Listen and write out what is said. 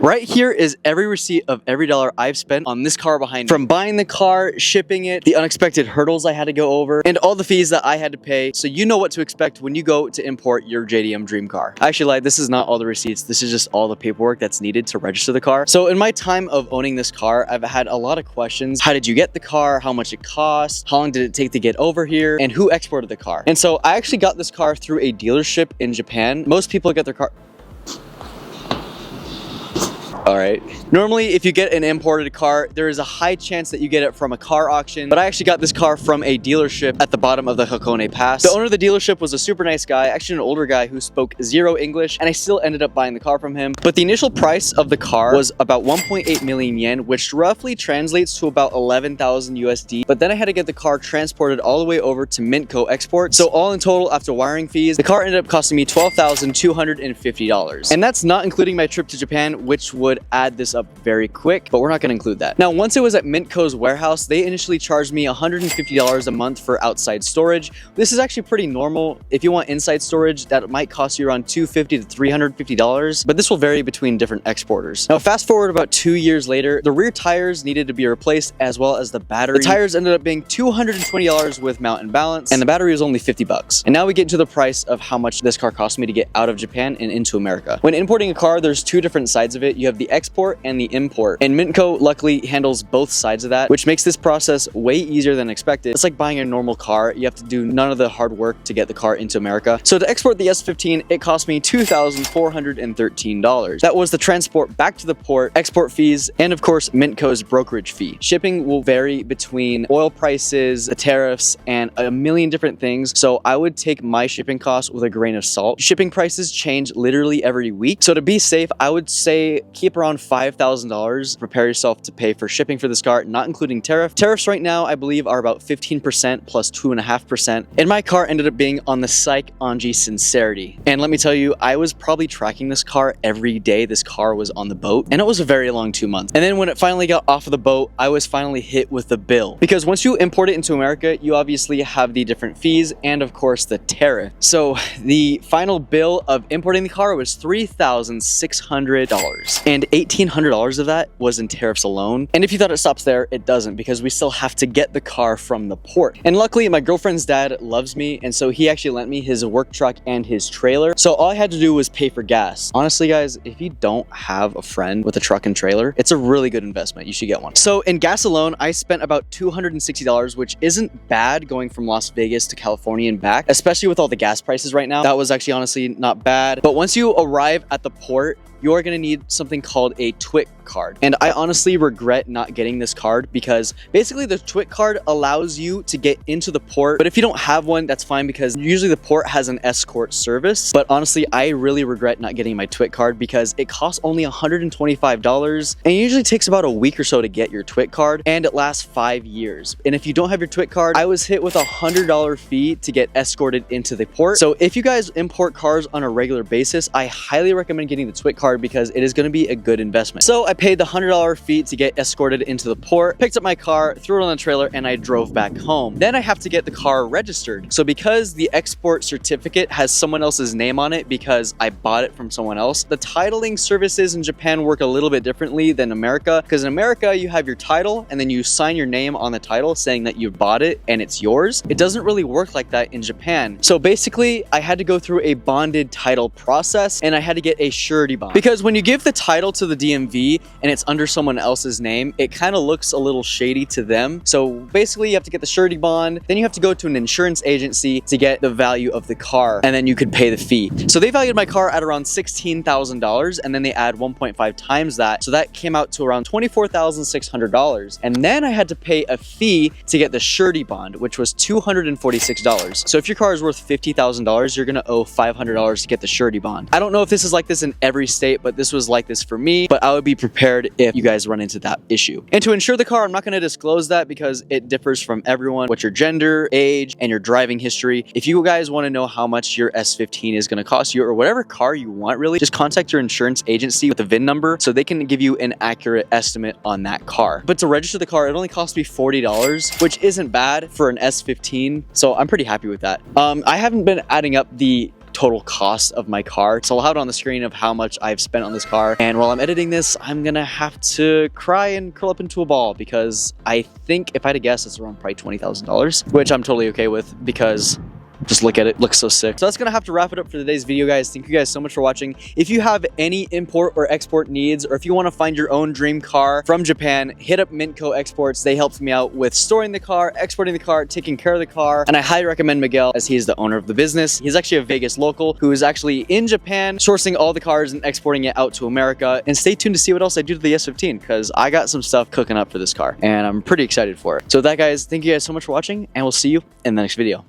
Right here is every receipt of every dollar I've spent on this car behind me. From buying the car, shipping it, the unexpected hurdles I had to go over, and all the fees that I had to pay, so you know what to expect when you go to import your JDM dream car. I actually lied, this is not all the receipts, this is just all the paperwork that's needed to register the car. So in my time of owning this car, I've had a lot of questions. How did you get the car? How much it cost? How long did it take to get over here? And who exported the car? And so I actually got this car through a dealership in Japan. Most people get their car... All right. Normally, if you get an imported car, there is a high chance that you get it from a car auction, but I actually got this car from a dealership at the bottom of the Hakone Pass. The owner of the dealership was a super nice guy, actually an older guy who spoke zero English, and I still ended up buying the car from him. But the initial price of the car was about 1.8 million yen, which roughly translates to about 11,000 USD. But then I had to get the car transported all the way over to Mintco Export. So all in total, after wiring fees, the car ended up costing me $12,250. And that's not including my trip to Japan, which would add this up very quick, but we're not going to include that. Now, once it was at Mintco's warehouse, they initially charged me $150 a month for outside storage. This is actually pretty normal. If you want inside storage, that might cost you around $250 to $350, but this will vary between different exporters. Now, fast forward about 2 years later, the rear tires needed to be replaced as well as the battery. The tires ended up being $220 with mount and balance, and the battery was only 50 bucks. And now we get into the price of how much this car cost me to get out of Japan and into America. When importing a car, there's two different sides of it. You have the export and the import. And Mintco luckily handles both sides of that, which makes this process way easier than expected. It's like buying a normal car. You have to do none of the hard work to get the car into America. So to export the S15, it cost me $2,413. That was the transport back to the port, export fees, and of course, Mintco's brokerage fee. Shipping will vary between oil prices, the tariffs, and a million different things. So I would take my shipping costs with a grain of salt. Shipping prices change literally every week. So to be safe, I would say keep around $5,000. Prepare yourself to pay for shipping for this car, not including tariff. Tariffs right now, I believe, are about 15% plus 2.5%. And my car ended up being on the Psych Anji Sincerity. And let me tell you, I was probably tracking this car every day this car was on the boat, and it was a very long 2 months. And then when it finally got off of the boat, I was finally hit with the bill. Because once you import it into America, you obviously have the different fees and of course the tariff. So the final bill of importing the car was $3,600, and $1,800 of that was in tariffs alone. And if you thought it stops there, it doesn't, because we still have to get the car from the port. And luckily, my girlfriend's dad loves me, and so he actually lent me his work truck and his trailer. So all I had to do was pay for gas. Honestly, guys, if you don't have a friend with a truck and trailer, it's a really good investment. You should get one. So in gas alone, I spent about $260, which isn't bad going from Las Vegas to California and back, especially with all the gas prices right now. That was actually honestly not bad. But once you arrive at the port, you are going to need something called a TWIC card. And I honestly regret not getting this card, because basically the TWIC card allows you to get into the port. But if you don't have one, that's fine, because usually the port has an escort service. But honestly, I really regret not getting my TWIC card, because it costs only $125, and it usually takes about a week or so to get your TWIC card, and it lasts 5 years. And if you don't have your TWIC card, I was hit with a $100 fee to get escorted into the port. So if you guys import cars on a regular basis, I highly recommend getting the TWIC card, because it is going to be a good investment. So I paid the $100 fee to get escorted into the port, picked up my car, threw it on the trailer, and I drove back home. Then I have to get the car registered. So because the export certificate has someone else's name on it, because I bought it from someone else, the titling services in Japan work a little bit differently than America, because in America, you have your title and then you sign your name on the title saying that you bought it and it's yours. It doesn't really work like that in Japan. So basically, I had to go through a bonded title process, and I had to get a surety bond. Because when you give the title to the DMV and it's under someone else's name, it kind of looks a little shady to them. So basically, you have to get the surety bond, then you have to go to an insurance agency to get the value of the car, and then you could pay the fee. So they valued my car at around $16,000, and then they add 1.5 times that. So that came out to around $24,600. And then I had to pay a fee to get the surety bond, which was $246. So if your car is worth $50,000, you're gonna owe $500 to get the surety bond. I don't know if this is like this in every state, but this was like this for me, but I would be prepared if you guys run into that issue. And to insure the car, I'm not going to disclose that, because it differs from everyone, what your gender, age, and your driving history. If you guys want to know how much your S15 is going to cost you, or whatever car you want, really, just contact your insurance agency with the VIN number so they can give you an accurate estimate on that car. But to register the car, it only cost me $40, which isn't bad for an S15, so I'm pretty happy with that. I haven't been adding up the total cost of my car. So I'll have it on the screen of how much I've spent on this car. And while I'm editing this, I'm gonna have to cry and curl up into a ball because I think if I had to guess, it's around probably $20,000, which I'm totally okay with because just look at it, looks so sick. So that's gonna have to wrap it up for today's video, guys. Thank you guys so much for watching. If you have any import or export needs, or if you want to find your own dream car from Japan, hit up Mintco Exports. They helped me out with storing the car, exporting the car, taking care of the car, and I highly recommend Miguel as he is the owner of the business. He's actually a Vegas local who is actually in Japan sourcing all the cars and exporting it out to America. And stay tuned to see what else I do to the S15 because I got some stuff cooking up for this car and I'm pretty excited for it. So with that, guys, thank you guys so much for watching and we'll see you in the next video.